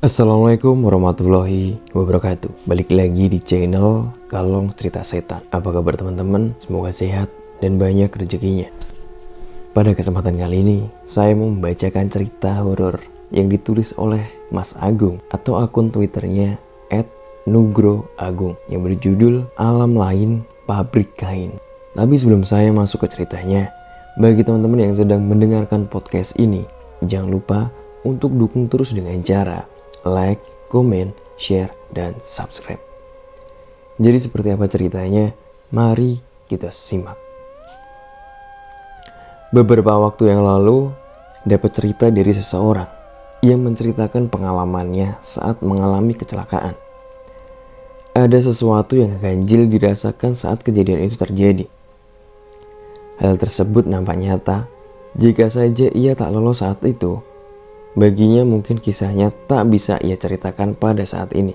Assalamualaikum warahmatullahi wabarakatuh. Balik lagi di channel Kalong Cerita Setan. Apa kabar teman-teman? Semoga sehat dan banyak rezekinya. Pada kesempatan kali ini, saya mau membacakan cerita horor yang ditulis oleh Mas Agung atau akun Twitternya @nugroagung yang berjudul Alam Lain Pabrik Kain. Tapi sebelum saya masuk ke ceritanya, bagi teman-teman yang sedang mendengarkan podcast ini, jangan lupa untuk dukung terus dengan cara like, komen, share, dan subscribe. Jadi seperti apa ceritanya? Mari kita simak. Beberapa waktu yang lalu, dapat cerita dari seseorang yang menceritakan pengalamannya saat mengalami kecelakaan. Ada sesuatu yang ganjil dirasakan saat kejadian itu terjadi. Hal tersebut nampak nyata jika saja ia tak lolos saat itu. Baginya mungkin kisahnya tak bisa ia ceritakan pada saat ini.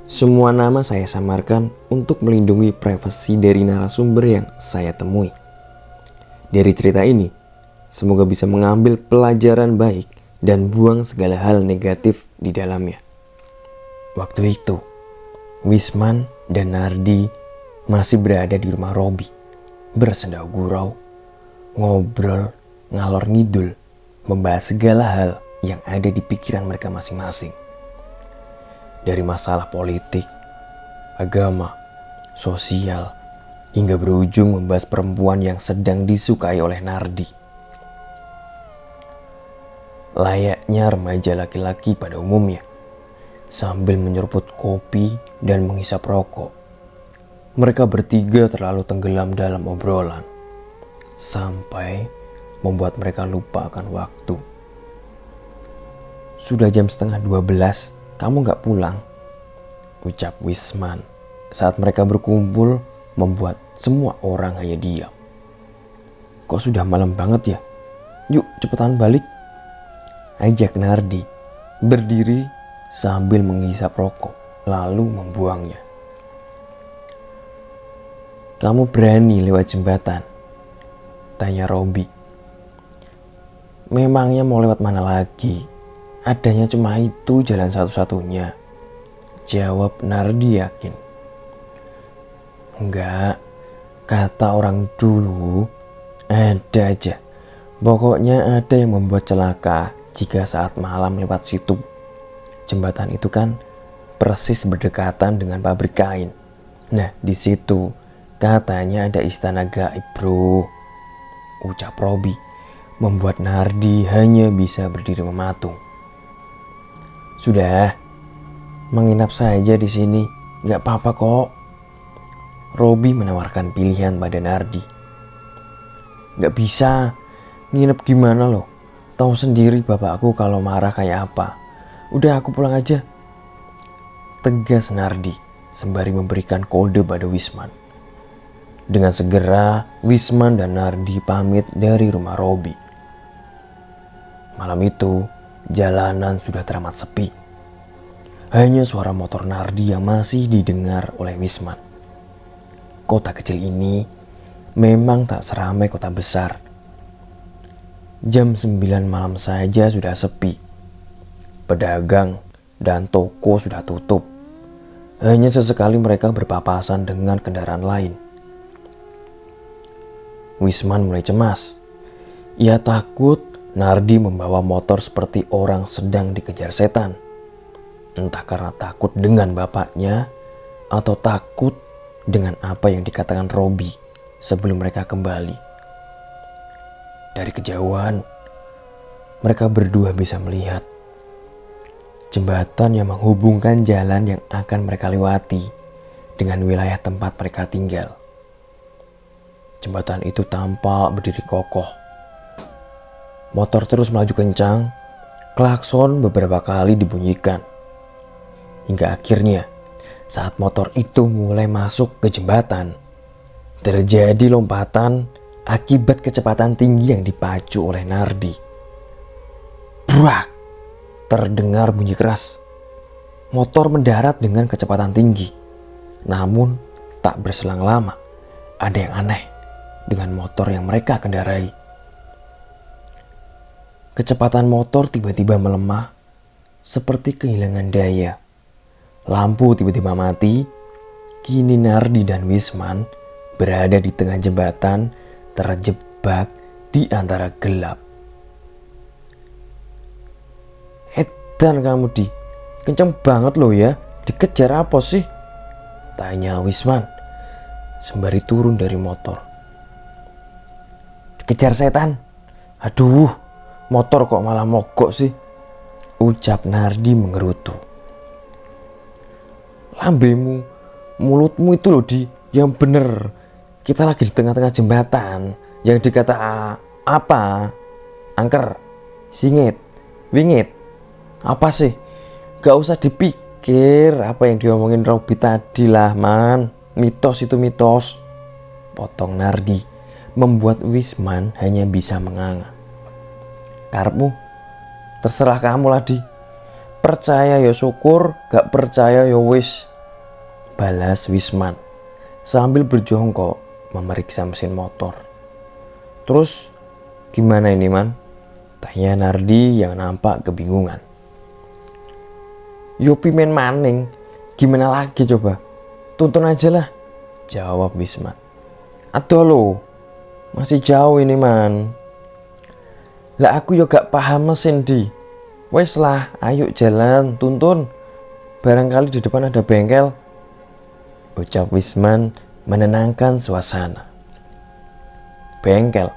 Semua nama saya samarkan untuk melindungi privasi dari narasumber yang saya temui. Dari cerita ini, semoga bisa mengambil pelajaran baik dan buang segala hal negatif di dalamnya. Waktu itu, Wisman dan Nardi masih berada di rumah Robi, bersenda gurau, ngobrol, ngalor ngidul, membahas segala hal yang ada di pikiran mereka masing-masing. Dari masalah politik, agama, sosial, hingga berujung membahas perempuan yang sedang disukai oleh Nardi. Layaknya remaja laki-laki pada umumnya, sambil menyeruput kopi dan menghisap rokok, mereka bertiga terlalu tenggelam dalam obrolan, sampai membuat mereka lupa akan waktu. Sudah jam 11:30, kamu gak pulang? Ucap Wisman saat mereka berkumpul membuat semua orang hanya diam. Kok sudah malam banget ya? Yuk cepetan balik. Ajak Nardi berdiri sambil menghisap rokok lalu membuangnya. Kamu berani lewat jembatan? Tanya Robi. Memangnya mau lewat mana lagi? Adanya cuma itu jalan satu-satunya, jawab Nardi yakin. Enggak, kata orang dulu, ada aja. Pokoknya ada yang membuat celaka jika saat malam lewat situ. Jembatan itu kan persis berdekatan dengan pabrik kain. Nah, di situ katanya ada istana gaib, bro, ucap Robi, membuat Nardi hanya bisa berdiri mematung. Sudah, menginap saja di sini, gak apa-apa kok. Robi menawarkan pilihan pada Nardi. Gak bisa, nginep gimana loh? Tahu sendiri bapakku kalau marah kayak apa. Udah aku pulang aja, tegas Nardi sembari memberikan kode pada Wisman. Dengan segera, Wisman dan Nardi pamit dari rumah Robi. Malam itu, jalanan sudah teramat sepi. Hanya suara motor Nardi yang masih didengar oleh Wisman. Kota kecil ini memang tak seramai kota besar. Jam 9 malam saja sudah sepi. Pedagang dan toko sudah tutup. Hanya sesekali mereka berpapasan dengan kendaraan lain. Wisman mulai cemas. Ia takut Nardi membawa motor seperti orang sedang dikejar setan. Entah karena takut dengan bapaknya atau takut dengan apa yang dikatakan Robi sebelum mereka kembali. Dari kejauhan, mereka berdua bisa melihat jembatan yang menghubungkan jalan yang akan mereka lewati dengan wilayah tempat mereka tinggal. Jembatan itu tampak berdiri kokoh. Motor terus melaju kencang, klakson beberapa kali dibunyikan. Hingga akhirnya, saat motor itu mulai masuk ke jembatan, terjadi lompatan akibat kecepatan tinggi yang dipacu oleh Nardi. Brak! Terdengar bunyi keras. Motor mendarat dengan kecepatan tinggi. Namun, tak berselang lama, ada yang aneh dengan motor yang mereka kendarai. Kecepatan motor tiba-tiba melemah seperti kehilangan daya. Lampu tiba-tiba mati. Kini Nardi dan Wisman berada di tengah jembatan, terjebak di antara gelap. "Edan kamu Di, kenceng banget loh ya, dikejar apa sih?" tanya Wisman sembari turun dari motor. "Dikejar setan. Aduh, motor kok malah mogok sih," ucap Nardi mengerutu. "Lambemu, mulutmu itu loh Di, yang bener. Kita lagi di tengah-tengah jembatan. Yang dikata apa? Angker, singit, wingit. Apa sih? Gak usah dipikir apa yang diomongin Robi tadi lah man. Mitos itu mitos," potong Nardi, membuat Wisman hanya bisa menganga. "Karepmu, terserah kamu lah Di. Percaya ya syukur, gak percaya ya wis," balas Wisman sambil berjongkok memeriksa mesin motor. "Terus gimana ini man?" tanya Nardi yang nampak kebingungan. "Yo pimen maning, gimana lagi coba? Tuntun aja lah," jawab Wisman. "Aduh lo, masih jauh ini man." "Lah aku yo gak paham mesin Di. Wes lah, ayo jalan, tuntun. Barangkali di depan ada bengkel," ucap Wisman menenangkan suasana. Bengkel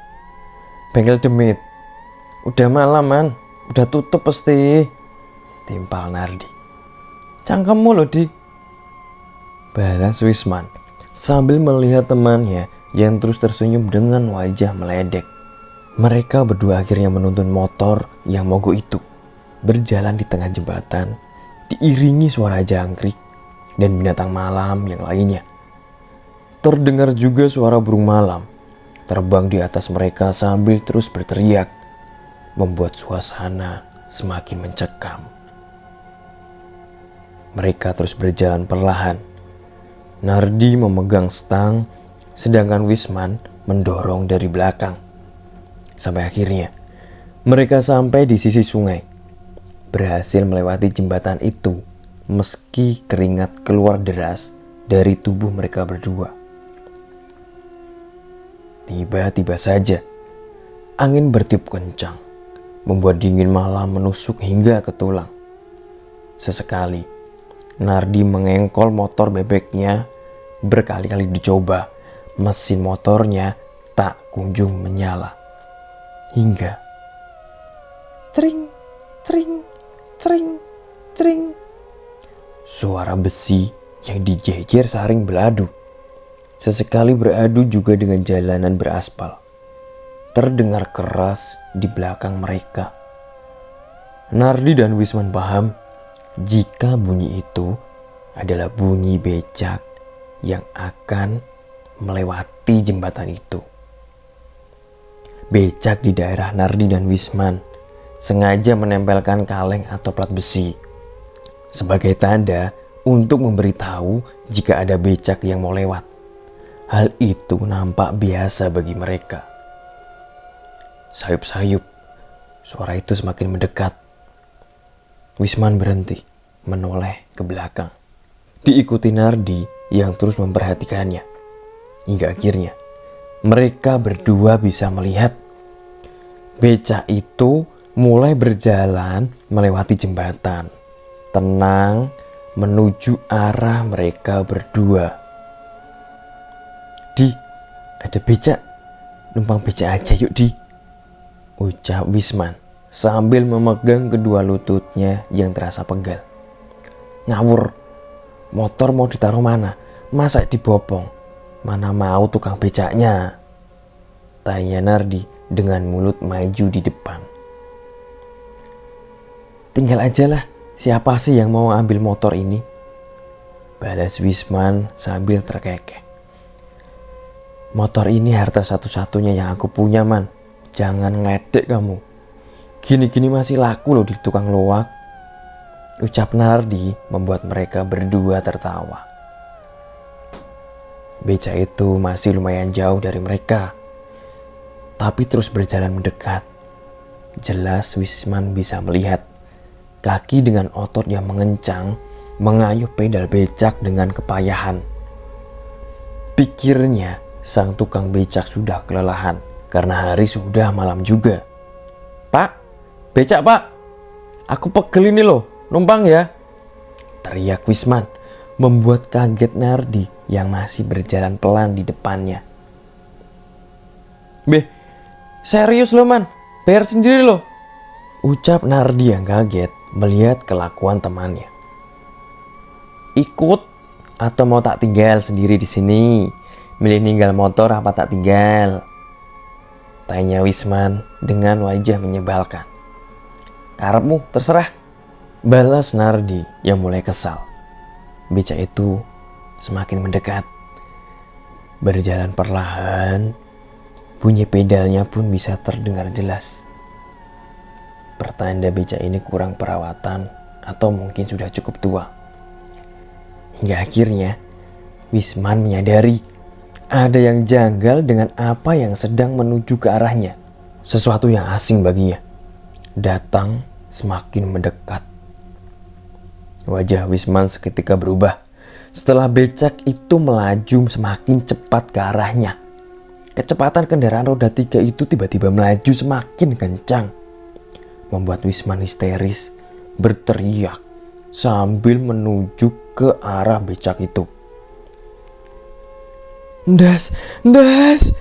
demit. Udah malam man, udah tutup pasti," timpal Nardi. "Cangkemmu loh Di," balas Wisman sambil melihat temannya yang terus tersenyum dengan wajah meledek. Mereka berdua akhirnya menuntun motor yang mogok itu berjalan di tengah jembatan, diiringi suara jangkrik dan binatang malam yang lainnya. Terdengar juga suara burung malam terbang di atas mereka sambil terus berteriak, membuat suasana semakin mencekam. Mereka terus berjalan perlahan. Nardi memegang stang, sedangkan Wisman mendorong dari belakang. Sampai akhirnya mereka sampai di sisi sungai. Berhasil melewati jembatan itu meski keringat keluar deras dari tubuh mereka berdua. Tiba-tiba saja angin bertiup kencang, membuat dingin malam menusuk hingga ke tulang. Sesekali Nardi mengengkol motor bebeknya. Berkali-kali dicoba, mesin motornya tak kunjung menyala. Hingga cering, cering, cering, cering, suara besi yang dijejer saring beradu. Sesekali beradu juga dengan jalanan beraspal. Terdengar keras di belakang mereka. Nardi dan Wisman paham jika bunyi itu adalah bunyi becak yang akan melewati jembatan itu. Becak di daerah Nardi dan Wisman sengaja menempelkan kaleng atau plat besi sebagai tanda untuk memberitahu jika ada becak yang mau lewat. Hal itu nampak biasa bagi mereka. Sayup-sayup, suara itu semakin mendekat. Wisman berhenti, menoleh ke belakang. Diikuti Nardi yang terus memperhatikannya. Hingga akhirnya mereka berdua bisa melihat becak itu mulai berjalan melewati jembatan, tenang menuju arah mereka berdua. "Di, ada becak. Numpang becak aja yuk Di," ucap Wisman sambil memegang kedua lututnya yang terasa pegal. "Ngawur, motor mau ditaruh mana? Masa dibopong? Mana mau tukang becaknya?" tanya Nardi dengan mulut maju di depan. "Tinggal aja lah, siapa sih yang mau ambil motor ini?" balas Wisman sambil terkekeh. "Motor ini harta satu-satunya yang aku punya man. Jangan ngeledek kamu. Gini-gini masih laku loh di tukang loak," ucap Nardi membuat mereka berdua tertawa. Becak itu masih lumayan jauh dari mereka, tapi terus berjalan mendekat. Jelas Wisman bisa melihat Kaki dengan otot yang mengencang mengayuh pedal becak dengan kepayahan. Pikirnya sang tukang becak sudah kelelahan karena hari sudah malam juga. "Pak, becak pak, aku pegel ini loh, numpang ya," teriak Wisman, membuat kaget Nardi yang masih berjalan pelan di depannya. "Beh, serius loh man, bayar sendiri loh," ucap Nardi yang kaget melihat kelakuan temannya. "Ikut atau mau tak tinggal sendiri di sini? Milih ninggal motor apa tak tinggal?" tanya Wisman dengan wajah menyebalkan. "Karepmu, terserah," balas Nardi yang mulai kesal. Becak itu semakin mendekat. Berjalan perlahan, bunyi pedalnya pun bisa terdengar jelas. Pertanda becak ini kurang perawatan atau mungkin sudah cukup tua. Hingga akhirnya Wisman menyadari ada yang janggal dengan apa yang sedang menuju ke arahnya. Sesuatu yang asing baginya datang semakin mendekat. Wajah Wisman seketika berubah setelah becak itu melaju semakin cepat ke arahnya. Kecepatan kendaraan roda 3 itu tiba-tiba melaju semakin kencang, membuat Wisman histeris berteriak sambil menuju ke arah becak itu. "Ndas, ndas!"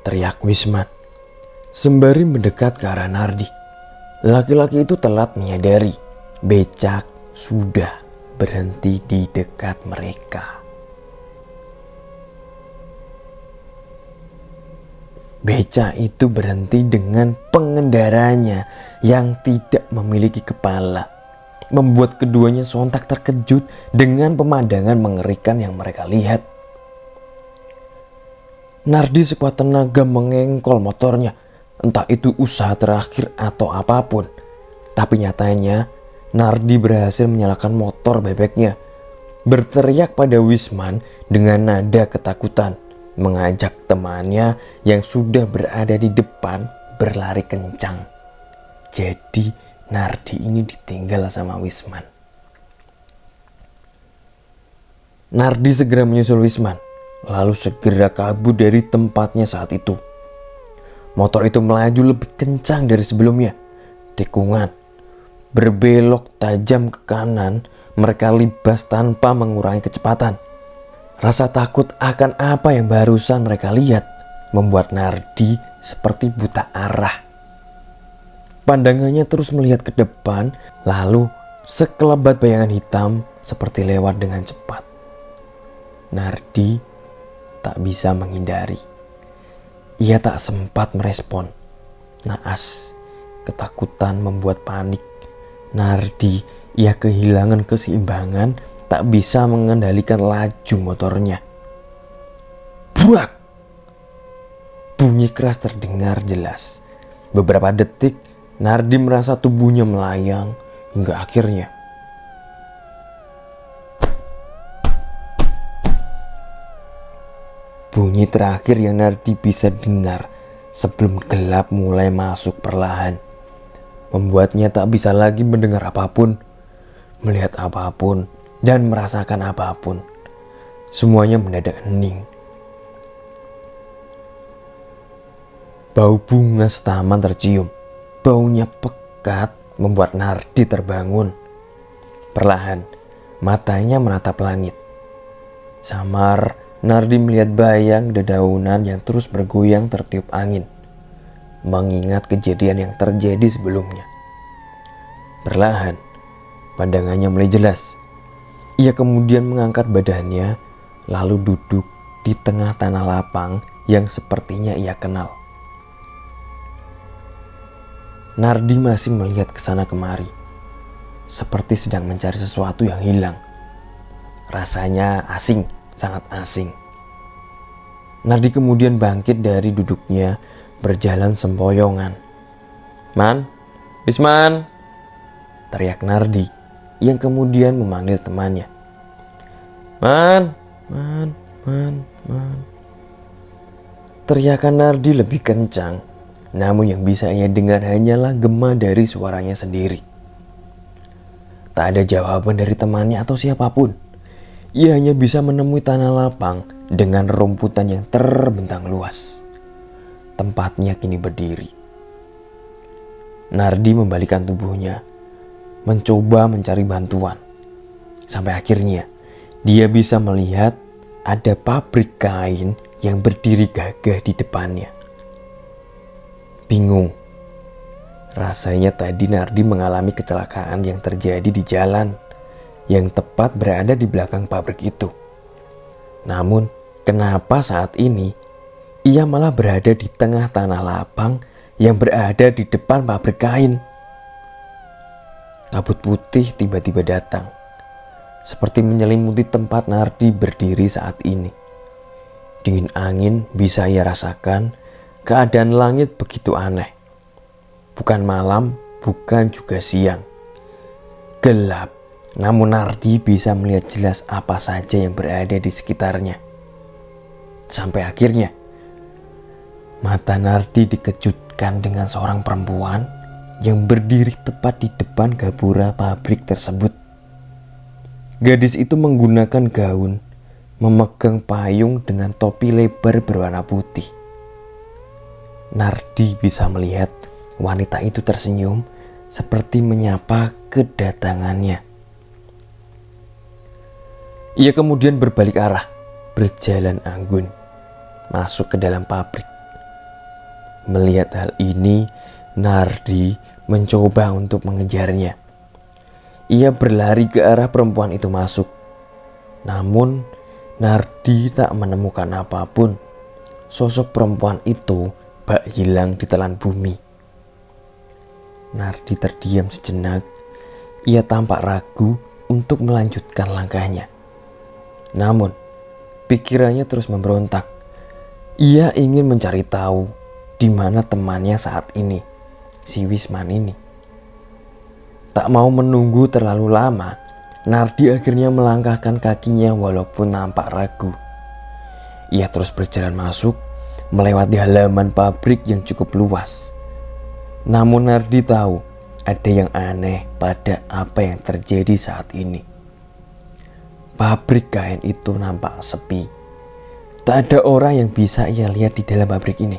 teriak Wisman sembari mendekat ke arah Nardi. Laki-laki itu telat menyadari becak sudah berhenti di dekat mereka. Becak itu berhenti dengan pengendaranya yang tidak memiliki kepala, membuat keduanya sontak terkejut dengan pemandangan mengerikan yang mereka lihat. Nardi sekuat tenaga mengengkol motornya, entah itu usaha terakhir atau apapun. Tapi nyatanya Nardi berhasil menyalakan motor bebeknya, berteriak pada Wisman dengan nada ketakutan, mengajak temannya yang sudah berada di depan berlari kencang. Jadi Nardi ini ditinggal sama Wisman. Nardi segera menyusul Wisman, lalu segera kabur dari tempatnya saat itu. Motor itu melaju lebih kencang dari sebelumnya. Tikungan berbelok tajam ke kanan, mereka libas tanpa mengurangi kecepatan. Rasa takut akan apa yang barusan mereka lihat membuat Nardi seperti buta arah. Pandangannya terus melihat ke depan, lalu sekelebat bayangan hitam seperti lewat dengan cepat. Nardi tak bisa menghindari. Ia tak sempat merespon. Naas, ketakutan membuat panik. Nardi, ia kehilangan keseimbangan, tak bisa mengendalikan laju motornya. Buak! Bunyi keras terdengar jelas. Beberapa detik, Nardi merasa tubuhnya melayang hingga akhirnya bunyi terakhir yang Nardi bisa dengar sebelum gelap mulai masuk perlahan, membuatnya tak bisa lagi mendengar apapun, melihat apapun, dan merasakan apapun. Semuanya mendadak hening. Bau bunga setaman tercium. Baunya pekat membuat Nardi terbangun. Perlahan, matanya menatap langit. Samar, Nardi melihat bayang dedaunan yang terus bergoyang tertiup angin, mengingat kejadian yang terjadi sebelumnya. Perlahan, pandangannya mulai jelas. Ia kemudian mengangkat badannya, lalu duduk di tengah tanah lapang yang sepertinya ia kenal. Nardi masih melihat ke sana kemari, seperti sedang mencari sesuatu yang hilang. Rasanya asing, sangat asing. Nardi kemudian bangkit dari duduknya, berjalan sempoyongan. "Man, Wisman!" teriak Nardi, yang kemudian memanggil temannya. Man. Teriakan Nardi lebih kencang, namun yang bisa ia dengar hanyalah gema dari suaranya sendiri. Tak ada jawaban dari temannya atau siapapun. Ia hanya bisa menemui tanah lapang dengan rumputan yang terbentang luas. Tempatnya kini berdiri. Nardi membalikkan tubuhnya, mencoba mencari bantuan. Sampai akhirnya dia bisa melihat ada pabrik kain yang berdiri gagah di depannya. Bingung. Rasanya tadi Nardi mengalami kecelakaan yang terjadi di jalan yang tepat berada di belakang pabrik itu. Namun, kenapa saat ini ia malah berada di tengah tanah lapang yang berada di depan pabrik kain? Kabut putih tiba-tiba datang, seperti menyelimuti tempat Nardi berdiri saat ini. Dingin angin bisa ia rasakan, keadaan langit begitu aneh. Bukan malam, bukan juga siang. Gelap, namun Nardi bisa melihat jelas apa saja yang berada di sekitarnya. Sampai akhirnya, mata Nardi dikejutkan dengan seorang perempuan yang berdiri tepat di depan gapura pabrik tersebut. Gadis itu menggunakan gaun, memegang payung dengan topi lebar berwarna putih. Nardi bisa melihat wanita itu tersenyum seperti menyapa kedatangannya. Ia kemudian berbalik arah, berjalan anggun, masuk ke dalam pabrik. Melihat hal ini, Nardi mencoba untuk mengejarnya. Ia berlari ke arah perempuan itu masuk. Namun, Nardi tak menemukan apapun. Sosok perempuan itu bak hilang ditelan bumi. Nardi terdiam sejenak. Ia tampak ragu untuk melanjutkan langkahnya. Namun, pikirannya terus memberontak. Ia ingin mencari tahu di mana temannya saat ini, si Wisman ini. Tak mau menunggu terlalu lama, Nardi akhirnya melangkahkan kakinya walaupun nampak ragu. Ia terus berjalan masuk, melewati halaman pabrik yang cukup luas. Namun Nardi tahu ada yang aneh pada apa yang terjadi saat ini. Pabrik kain itu nampak sepi. Tak ada orang yang bisa ia lihat di dalam pabrik ini.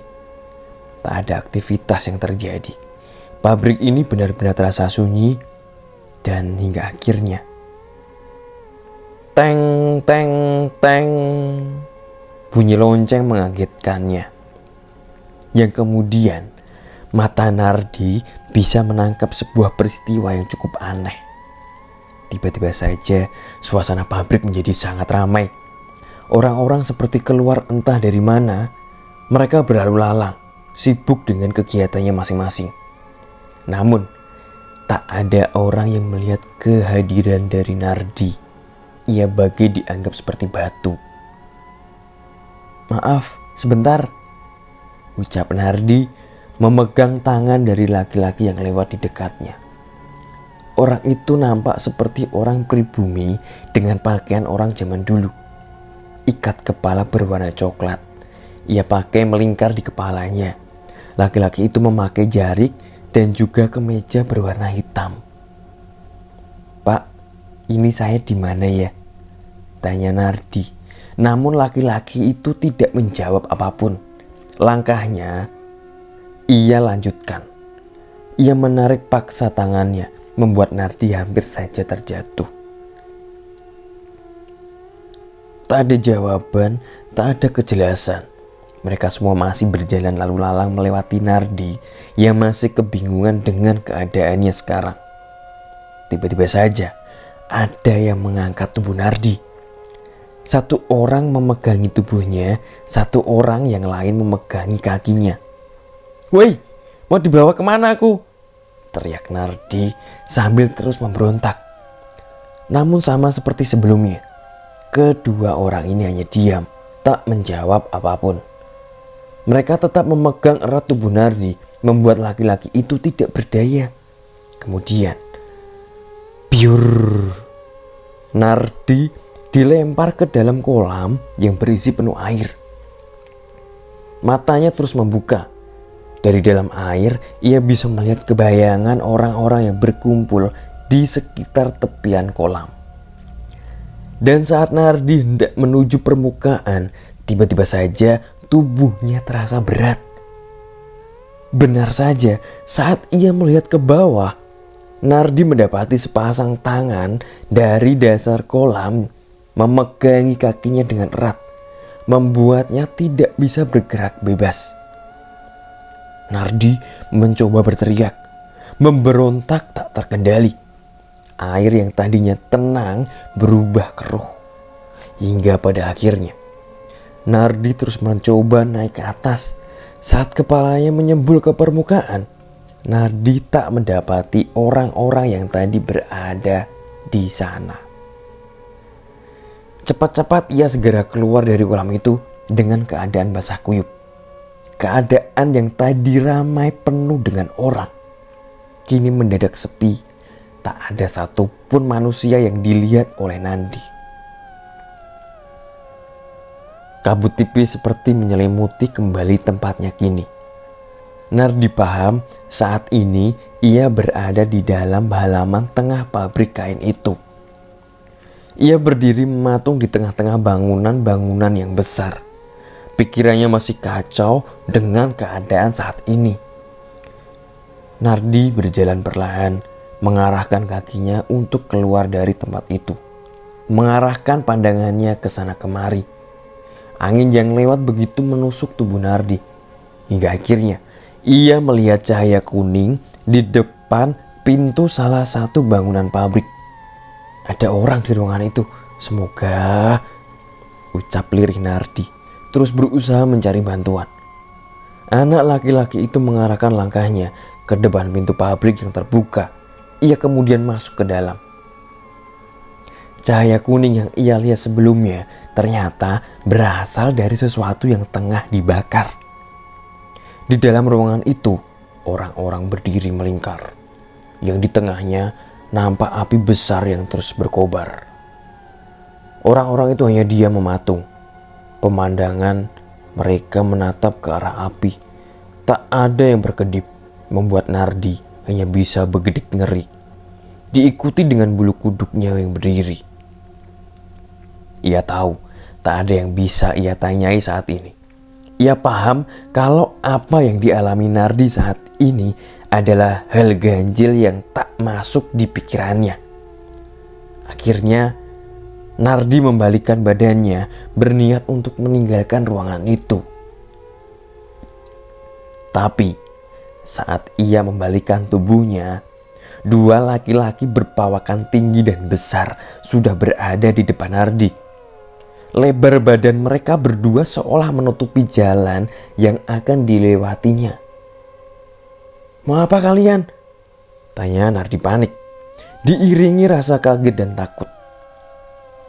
Tak ada aktivitas yang terjadi. Pabrik ini benar-benar terasa sunyi dan hingga akhirnya teng teng teng, bunyi lonceng mengagetkannya. Yang kemudian mata Nardi bisa menangkap sebuah peristiwa yang cukup aneh. Tiba-tiba saja suasana pabrik menjadi sangat ramai. Orang-orang seperti keluar entah dari mana. Mereka berlalu lalang, sibuk dengan kegiatannya masing-masing. Namun, tak ada orang yang melihat kehadiran dari Nardi. Ia bagai dianggap seperti batu. "Maaf, sebentar," ucap Nardi memegang tangan dari laki-laki yang lewat di dekatnya. Orang itu nampak seperti orang pribumi dengan pakaian orang zaman dulu. Ikat kepala berwarna coklat. Ia pakai melingkar di kepalanya. Laki-laki itu memakai jarik dan juga kemeja berwarna hitam. "Pak, ini saya di mana ya?" tanya Nardi. Namun laki-laki itu tidak menjawab apapun. Langkahnya ia lanjutkan. Ia menarik paksa tangannya, membuat Nardi hampir saja terjatuh. Tak ada jawaban, tak ada kejelasan. Mereka semua masih berjalan lalu lalang melewati Nardi yang masih kebingungan dengan keadaannya sekarang. Tiba-tiba saja ada yang mengangkat tubuh Nardi. Satu orang memegangi tubuhnya, satu orang yang lain memegangi kakinya. "Woi, mau dibawa kemana aku?" teriak Nardi sambil terus memberontak. Namun sama seperti sebelumnya, kedua orang ini hanya diam, tak menjawab apapun. Mereka tetap memegang erat tubuh Nardi, membuat laki-laki itu tidak berdaya. Kemudian, biur, Nardi dilempar ke dalam kolam yang berisi penuh air. Matanya terus membuka. Dari dalam air, ia bisa melihat kebayangan orang-orang yang berkumpul di sekitar tepian kolam. Dan saat Nardi hendak menuju permukaan, tiba-tiba saja tubuhnya terasa berat. Benar saja, saat ia melihat ke bawah, Nardi mendapati sepasang tangan dari dasar kolam memegangi kakinya dengan erat, membuatnya tidak bisa bergerak bebas. Nardi mencoba berteriak, memberontak tak terkendali. Air yang tadinya tenang berubah keruh. Hingga pada akhirnya, Nardi terus mencoba naik ke atas. Saat kepalanya menyembul ke permukaan, Nardi tak mendapati orang-orang yang tadi berada di sana. Cepat-cepat ia segera keluar dari kolam itu dengan keadaan basah kuyup. Keadaan yang tadi ramai penuh dengan orang, kini mendadak sepi. Tak ada satupun manusia yang dilihat oleh Nandi. Kabut tipis seperti menyelimuti kembali tempatnya kini. Nardi paham saat ini ia berada di dalam halaman tengah pabrik kain itu. Ia berdiri mematung di tengah-tengah bangunan-bangunan yang besar. Pikirannya masih kacau dengan keadaan saat ini. Nardi berjalan perlahan, mengarahkan kakinya untuk keluar dari tempat itu, mengarahkan pandangannya ke sana kemari. Angin yang lewat begitu menusuk tubuh Nardi, hingga akhirnya ia melihat cahaya kuning di depan pintu salah satu bangunan pabrik. Ada orang di ruangan itu. Semoga, ucap lirih Nardi, terus berusaha mencari bantuan. Anak laki-laki itu mengarahkan langkahnya ke depan pintu pabrik yang terbuka. Ia kemudian masuk ke dalam. Cahaya kuning yang ia lihat sebelumnya ternyata berasal dari sesuatu yang tengah dibakar. Di dalam ruangan itu, orang-orang berdiri melingkar. Yang di tengahnya nampak api besar yang terus berkobar. Orang-orang itu hanya diam mematung. Pemandangan mereka menatap ke arah api. Tak ada yang berkedip, membuat Nardi hanya bisa bergedik ngeri, diikuti dengan bulu kuduknya yang berdiri. Ia tahu tak ada yang bisa ia tanyai saat ini. Ia paham kalau apa yang dialami Nardi saat ini adalah hal ganjil yang tak masuk di pikirannya. Akhirnya Nardi membalikkan badannya, berniat untuk meninggalkan ruangan itu. Tapi saat ia membalikkan tubuhnya, dua laki-laki berpawakan tinggi dan besar sudah berada di depan Nardi. Lebar badan mereka berdua seolah menutupi jalan yang akan dilewatinya. "Mau apa kalian?" tanya Nardi panik, diiringi rasa kaget dan takut.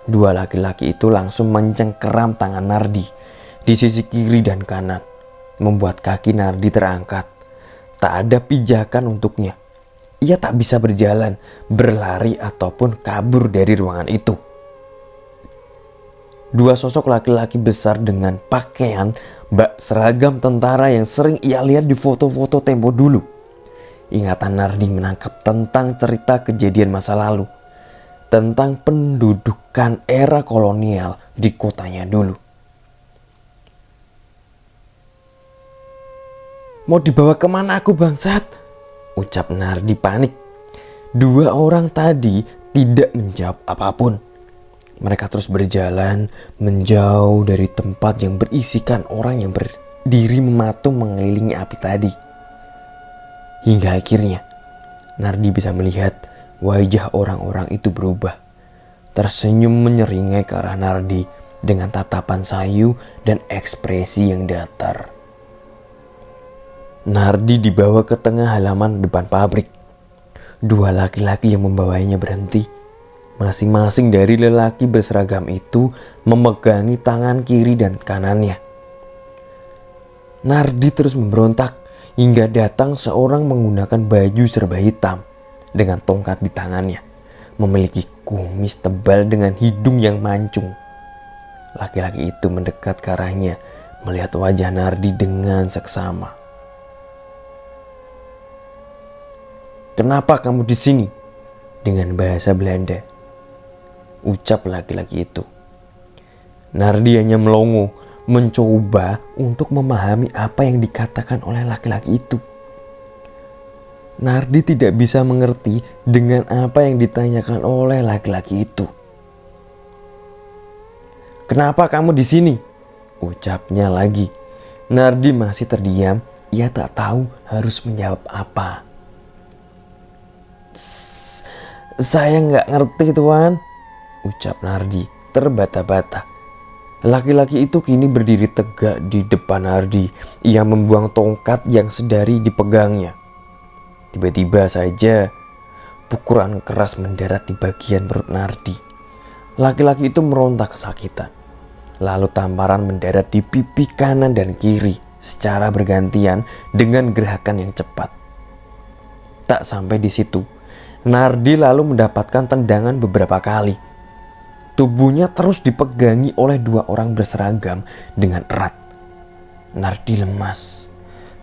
Dua laki-laki itu langsung mencengkeram tangan Nardi di sisi kiri dan kanan, membuat kaki Nardi terangkat. Tak ada pijakan untuknya. Ia tak bisa berjalan, berlari ataupun kabur dari ruangan itu. Dua sosok laki-laki besar dengan pakaian bak seragam tentara yang sering ia lihat di foto-foto tempo dulu. Ingatan Nardi menangkap tentang cerita kejadian masa lalu, tentang pendudukan era kolonial di kotanya dulu. "Mau dibawa kemana aku bangsat?" ucap Nardi panik. Dua orang tadi tidak menjawab apapun. Mereka terus berjalan menjauh dari tempat yang berisikan orang yang berdiri mematung mengelilingi api tadi. Hingga akhirnya Nardi bisa melihat wajah orang-orang itu berubah. Tersenyum menyeringai ke arah Nardi dengan tatapan sayu dan ekspresi yang datar. Nardi dibawa ke tengah halaman depan pabrik. Dua laki-laki yang membawanya berhenti. Masing-masing dari lelaki berseragam itu memegangi tangan kiri dan kanannya. Nardi terus memberontak hingga datang seorang menggunakan baju serba hitam dengan tongkat di tangannya, memiliki kumis tebal dengan hidung yang mancung. Laki-laki itu mendekat ke arahnya, melihat wajah Nardi dengan seksama. "Kenapa kamu di sini?" dengan bahasa Belanda. Ucap laki-laki itu. Nardi hanya melongo, mencoba untuk memahami apa yang dikatakan oleh laki-laki itu. Nardi tidak bisa mengerti dengan apa yang ditanyakan oleh laki-laki itu. "Kenapa kamu di sini?" ucapnya lagi. Nardi masih terdiam, ia tak tahu harus menjawab apa. "Saya nggak ngerti, Tuan," ucap Nardi terbata-bata. Laki-laki itu kini berdiri tegak di depan Nardi. Ia membuang tongkat yang sedari dipegangnya. Tiba-tiba saja pukulan keras mendarat di bagian perut Nardi. Laki-laki itu meronta kesakitan. Lalu tamparan mendarat di pipi kanan dan kiri secara bergantian dengan gerakan yang cepat. Tak sampai di situ, Nardi lalu mendapatkan tendangan beberapa kali. Tubuhnya terus dipegangi oleh dua orang berseragam dengan erat. Nardi lemas.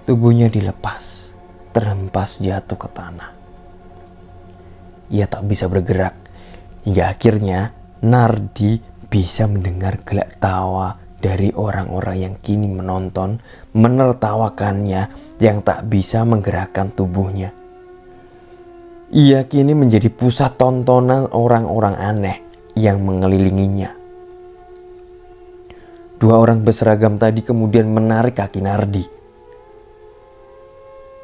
Tubuhnya dilepas, terhempas jatuh ke tanah. Ia tak bisa bergerak. Hingga akhirnya Nardi bisa mendengar gelak tawa dari orang-orang yang kini menonton, menertawakannya yang tak bisa menggerakkan tubuhnya. Ia kini menjadi pusat tontonan orang-orang aneh yang mengelilinginya. Dua orang berseragam tadi kemudian menarik kaki Nardi.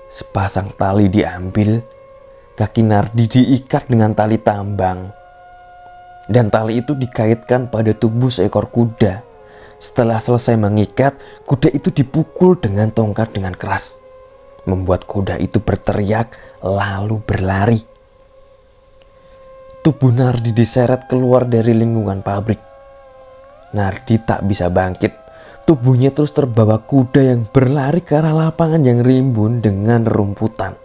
Sepasang tali diambil, kaki Nardi diikat dengan tali tambang, dan tali itu dikaitkan pada tubuh seekor kuda. Setelah selesai mengikat, kuda itu dipukul dengan tongkat dengan keras, membuat kuda itu berteriak lalu berlari. Tubuh Nardi diseret keluar dari lingkungan pabrik. Nardi tak bisa bangkit. Tubuhnya terus terbawa kuda yang berlari ke arah lapangan yang rimbun dengan rumputan.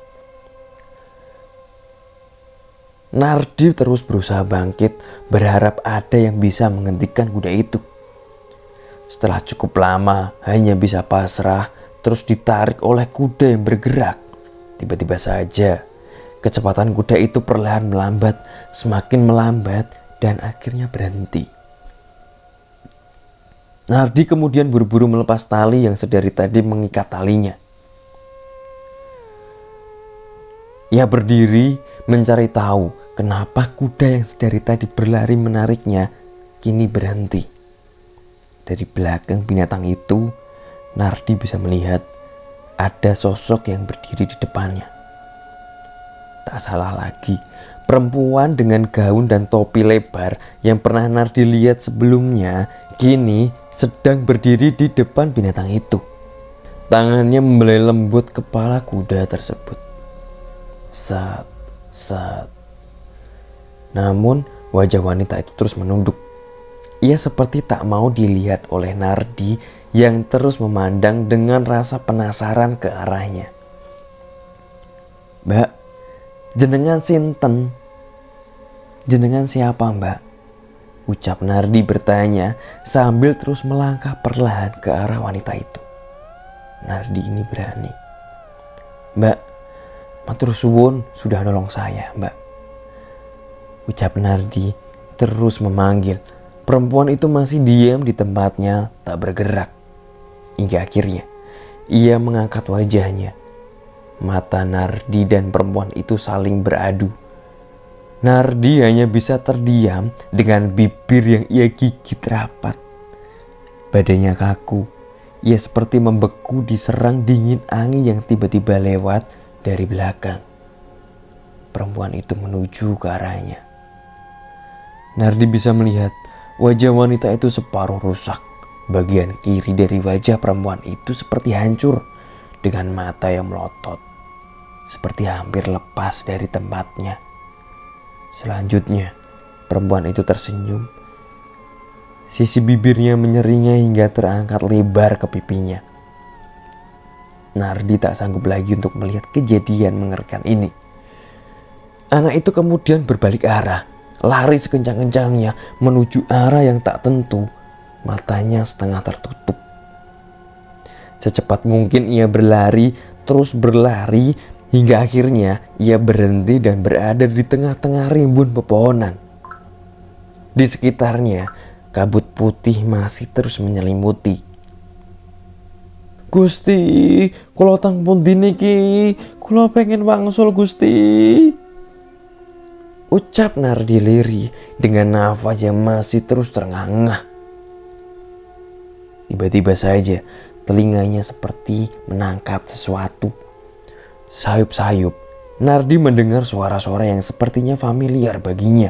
Nardi terus berusaha bangkit, berharap ada yang bisa menghentikan kuda itu. Setelah cukup lama hanya bisa pasrah, terus ditarik oleh kuda yang bergerak. Tiba-tiba saja kecepatan kuda itu perlahan melambat, semakin melambat, dan akhirnya berhenti. Nardi kemudian buru-buru melepas tali yang sedari tadi mengikat talinya. Ia berdiri mencari tahu kenapa kuda yang sedari tadi berlari menariknya kini berhenti. Dari belakang binatang itu, Nardi bisa melihat ada sosok yang berdiri di depannya. Tak salah lagi, perempuan dengan gaun dan topi lebar yang pernah Nardi lihat sebelumnya kini sedang berdiri di depan binatang itu. Tangannya membelai lembut kepala kuda tersebut. Sat, sat. Namun wajah wanita itu terus menunduk. Ia seperti tak mau dilihat oleh Nardi yang terus memandang dengan rasa penasaran ke arahnya. "Mbak, jenengan sinten?" "Jenengan siapa, Mbak?" ucap Nardi bertanya sambil terus melangkah perlahan ke arah wanita itu. Nardi ini berani. "Mbak, matur suwun sudah nolong saya, Mbak," ucap Nardi terus memanggil. Perempuan itu masih diam di tempatnya, tak bergerak. Hingga akhirnya ia mengangkat wajahnya. Mata Nardi dan perempuan itu saling beradu. Nardi hanya bisa terdiam dengan bibir yang ia gigit rapat. Badannya kaku. Ia seperti membeku diserang dingin angin yang tiba-tiba lewat dari belakang. Perempuan itu menuju ke arahnya. Nardi bisa melihat wajah wanita itu separuh rusak. Bagian kiri dari wajah perempuan itu seperti hancur dengan mata yang melotot, seperti hampir lepas dari tempatnya. Selanjutnya, perempuan itu tersenyum. Sisi bibirnya menyeringai hingga terangkat lebar ke pipinya. Nardi tak sanggup lagi untuk melihat kejadian mengerikan ini. Anak itu kemudian berbalik arah, lari sekencang-kencangnya menuju arah yang tak tentu. Matanya setengah tertutup. Secepat mungkin ia berlari, terus berlari Hingga akhirnya ia berhenti dan berada di tengah-tengah rimbun pepohonan. Di sekitarnya, kabut putih masih terus menyelimuti. "Gusti, kula teng pundi niki? Kula pengen wangsul Gusti," ucap Nardi lirih dengan nafas yang masih terus terengah-engah. Tiba-tiba saja telinganya seperti menangkap sesuatu. Sayup-sayup, Nardi mendengar suara-suara yang sepertinya familiar baginya.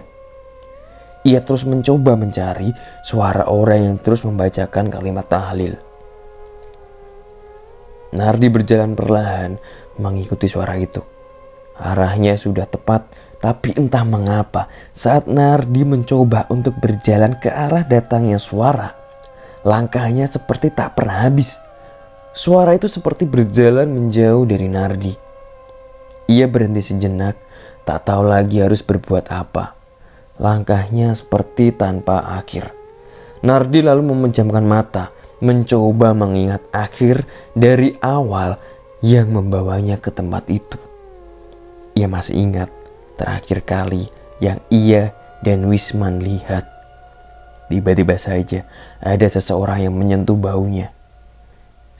Ia terus mencoba mencari suara orang yang terus membacakan kalimat tahlil. Nardi berjalan perlahan mengikuti suara itu. Arahnya sudah tepat, tapi entah mengapa saat Nardi mencoba untuk berjalan ke arah datangnya suara, langkahnya seperti tak pernah habis. Suara itu seperti berjalan menjauh dari Nardi. Ia berhenti sejenak, tak tahu lagi harus berbuat apa. Langkahnya seperti tanpa akhir. Nardi lalu memejamkan mata, mencoba mengingat akhir dari awal yang membawanya ke tempat itu. Ia masih ingat terakhir kali yang ia dan Wisman lihat. Tiba-tiba saja ada seseorang yang menyentuh baunya.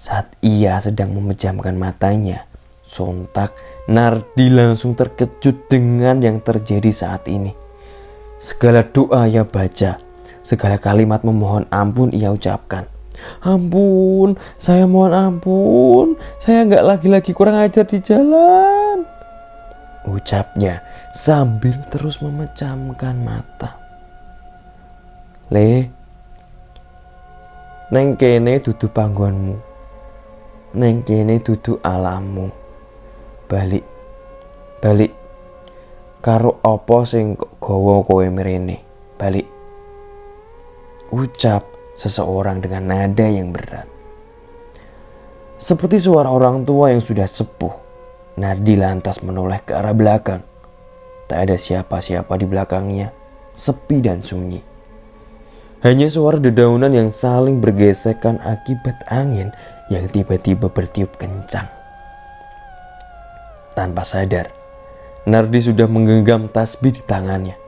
Saat ia sedang memejamkan matanya, sontak Nardi langsung terkejut dengan yang terjadi saat ini. Segala doa ia baca, segala kalimat memohon ampun ia ucapkan. "Ampun, saya mohon ampun, saya gak lagi-lagi kurang ajar di jalan," ucapnya sambil terus memejamkan mata. "Le, neng kene dudu panggonmu, neng kene dudu alammu. Balik karo apa sing gawa kowe mrene, balik," ucap seseorang dengan nada yang berat. Seperti suara orang tua yang sudah sepuh, Nardi lantas menoleh ke arah belakang. Tak ada siapa-siapa di belakangnya, sepi dan sunyi. Hanya suara dedaunan yang saling bergesekan akibat angin yang tiba-tiba bertiup kencang. Tanpa sadar, Nardi sudah menggenggam tasbih di tangannya.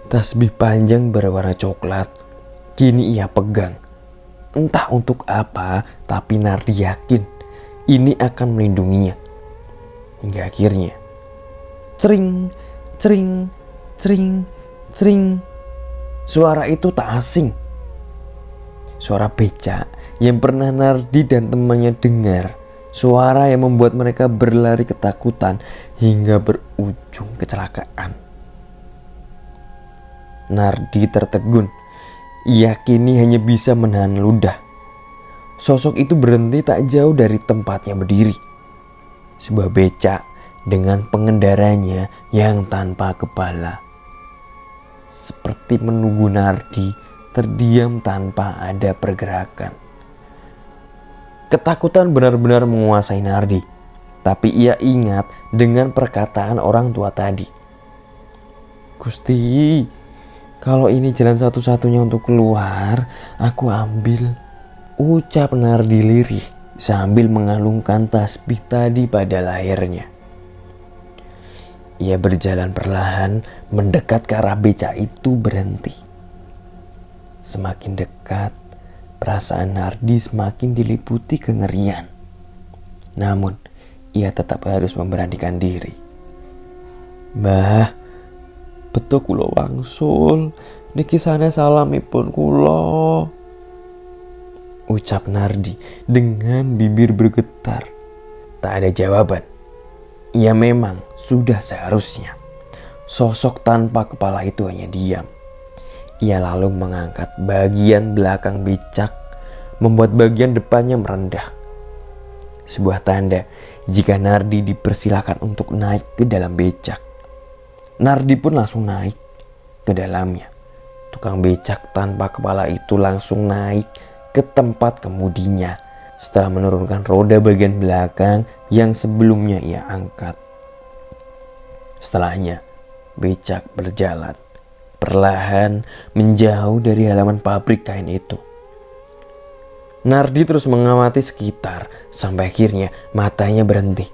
Tasbih panjang berwarna coklat kini ia pegang. Entah untuk apa, tapi Nardi yakin ini akan melindunginya. Hingga akhirnya, cering, cering, cering, cering. Suara itu tak asing. Suara becak yang pernah Nardi dan temannya dengar. Suara yang membuat mereka berlari ketakutan hingga berujung kecelakaan. Nardi tertegun. Ia kini hanya bisa menahan ludah. Sosok itu berhenti tak jauh dari tempatnya berdiri. Sebuah becak dengan pengendaranya yang tanpa kepala. Seperti menunggu Nardi terdiam tanpa ada pergerakan. Ketakutan benar-benar menguasai Nardi. Tapi ia ingat dengan perkataan orang tua tadi. "Gusti, kalau ini jalan satu-satunya untuk keluar, aku ambil," ucap Nardi lirih sambil mengalungkan tasbih tadi pada lehernya. Ia berjalan perlahan mendekat ke arah becak itu berhenti. Semakin dekat, perasaan Nardi semakin diliputi kengerian. Namun, ia tetap harus memberanikan diri. "Mbah, betul kula wangsul, niki sanes salamipun kula," ucap Nardi dengan bibir bergetar. Tak ada jawaban. Ia memang sudah seharusnya. Sosok tanpa kepala itu hanya diam. Ia lalu mengangkat bagian belakang becak, membuat bagian depannya merendah. Sebuah tanda jika Nardi dipersilakan untuk naik ke dalam becak. Nardi pun langsung naik ke dalamnya. Tukang becak tanpa kepala itu langsung naik ke tempat kemudinya setelah menurunkan roda bagian belakang yang sebelumnya ia angkat. Setelahnya, becak berjalan perlahan menjauh dari halaman pabrik kain itu. Nardi terus mengamati sekitar sampai akhirnya matanya berhenti.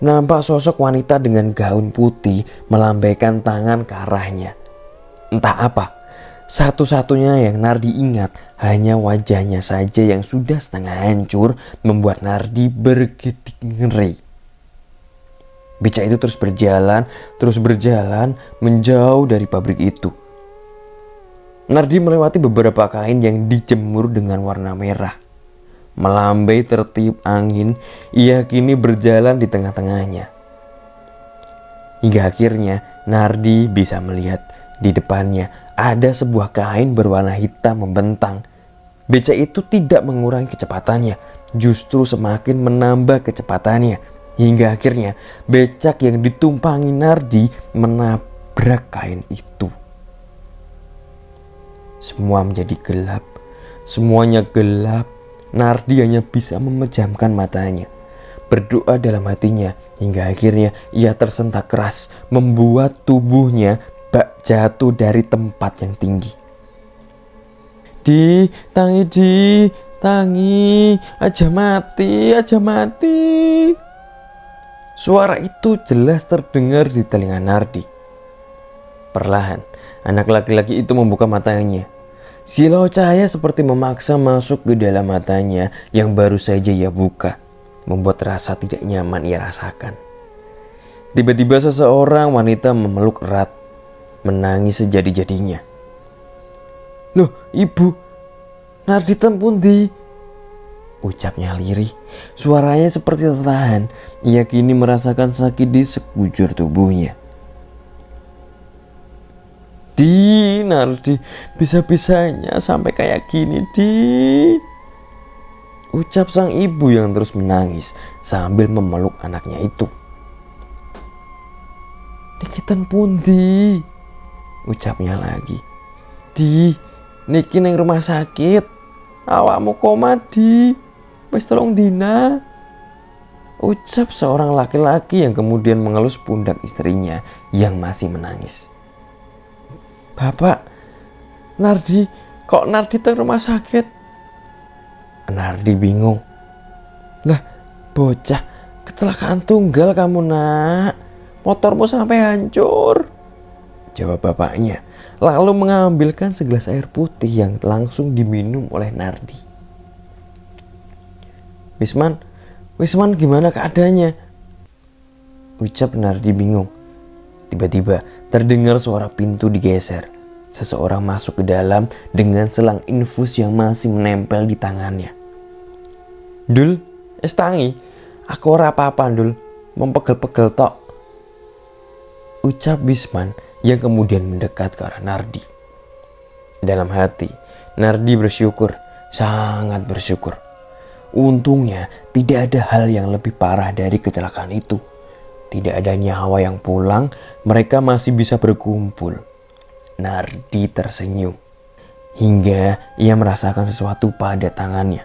nampak sosok wanita dengan gaun putih melambaikan tangan ke arahnya. Entah apa, satu-satunya yang Nardi ingat hanya wajahnya saja yang sudah setengah hancur membuat Nardi bergedik ngeri. Becak itu terus berjalan menjauh dari pabrik itu. Nardi melewati beberapa kain yang dijemur dengan warna merah. Melambai tertiup angin, ia kini berjalan di tengah-tengahnya. Hingga akhirnya Nardi bisa melihat di depannya ada sebuah kain berwarna hitam membentang. Becak itu tidak mengurangi kecepatannya, justru semakin menambah kecepatannya. Hingga akhirnya becak yang ditumpangi Nardi menabrak kain itu. Semua menjadi gelap, semuanya gelap. Nardi hanya bisa memejamkan matanya, berdoa dalam hatinya, hingga akhirnya ia tersentak keras, membuat tubuhnya bak jatuh dari tempat yang tinggi. Tangi, aja mati. Suara itu jelas terdengar di telinga Nardi. Perlahan, anak laki-laki itu membuka matanya. Silau cahaya seperti memaksa masuk ke dalam matanya yang baru saja ia buka, membuat rasa tidak nyaman ia rasakan. Tiba-tiba seseorang wanita memeluk erat, menangis sejadi-jadinya. "Loh, ibu, Nardi tempundi?" ucapnya lirih. Suaranya seperti tertahan. Ia kini merasakan sakit di sekujur tubuhnya. Nardi, bisa-bisanya sampai kayak gini, ucap sang ibu yang terus menangis sambil memeluk anaknya itu. "Nikitan pundi?" ucapnya lagi. Niki neng rumah sakit. Awakmu koma, wis tolong dina," ucap seorang laki-laki yang kemudian mengelus pundak istrinya yang masih menangis. "Bapak, Nardi teng rumah sakit." Nardi bingung. "Lah, bocah, kecelakaan tunggal kamu, nak. Motormu sampai hancur," jawab bapaknya, lalu mengambilkan segelas air putih yang langsung diminum oleh Nardi. Wisman gimana keadaannya?" ucap Nardi bingung. Tiba-tiba terdengar suara pintu digeser. Seseorang masuk ke dalam dengan selang infus yang masih menempel di tangannya. "Dul, tangi, aku ora apa-apa, Dul, mempegel-pegel tok," ucap Wisman yang kemudian mendekat ke arah Nardi. Dalam hati, Nardi bersyukur, sangat bersyukur. Untungnya tidak ada hal yang lebih parah dari kecelakaan itu. Tidak ada nyawa yang pulang, mereka masih bisa berkumpul. Nardi tersenyum hingga ia merasakan sesuatu pada tangannya.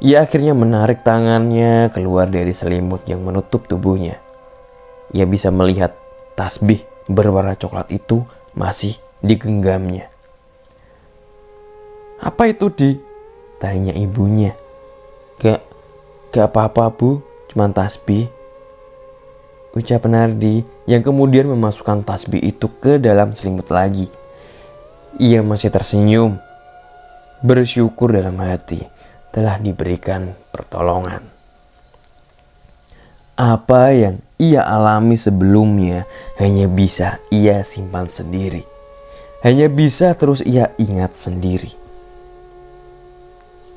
Ia akhirnya menarik tangannya keluar dari selimut yang menutup tubuhnya. Ia bisa melihat tasbih berwarna coklat itu masih digenggamnya. "Apa itu, tanya ibunya. Gak apa-apa, Bu, cuman tasbih," ucap Nardi yang kemudian memasukkan tasbih itu ke dalam selimut lagi. Ia masih tersenyum, bersyukur dalam hati telah diberikan pertolongan. Apa yang ia alami sebelumnya hanya bisa ia simpan sendiri. Hanya bisa terus ia ingat sendiri.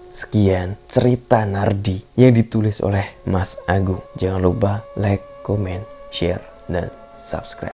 Sekian cerita Nardi yang ditulis oleh Mas Agung. Jangan lupa like, comment, share, dan subscribe.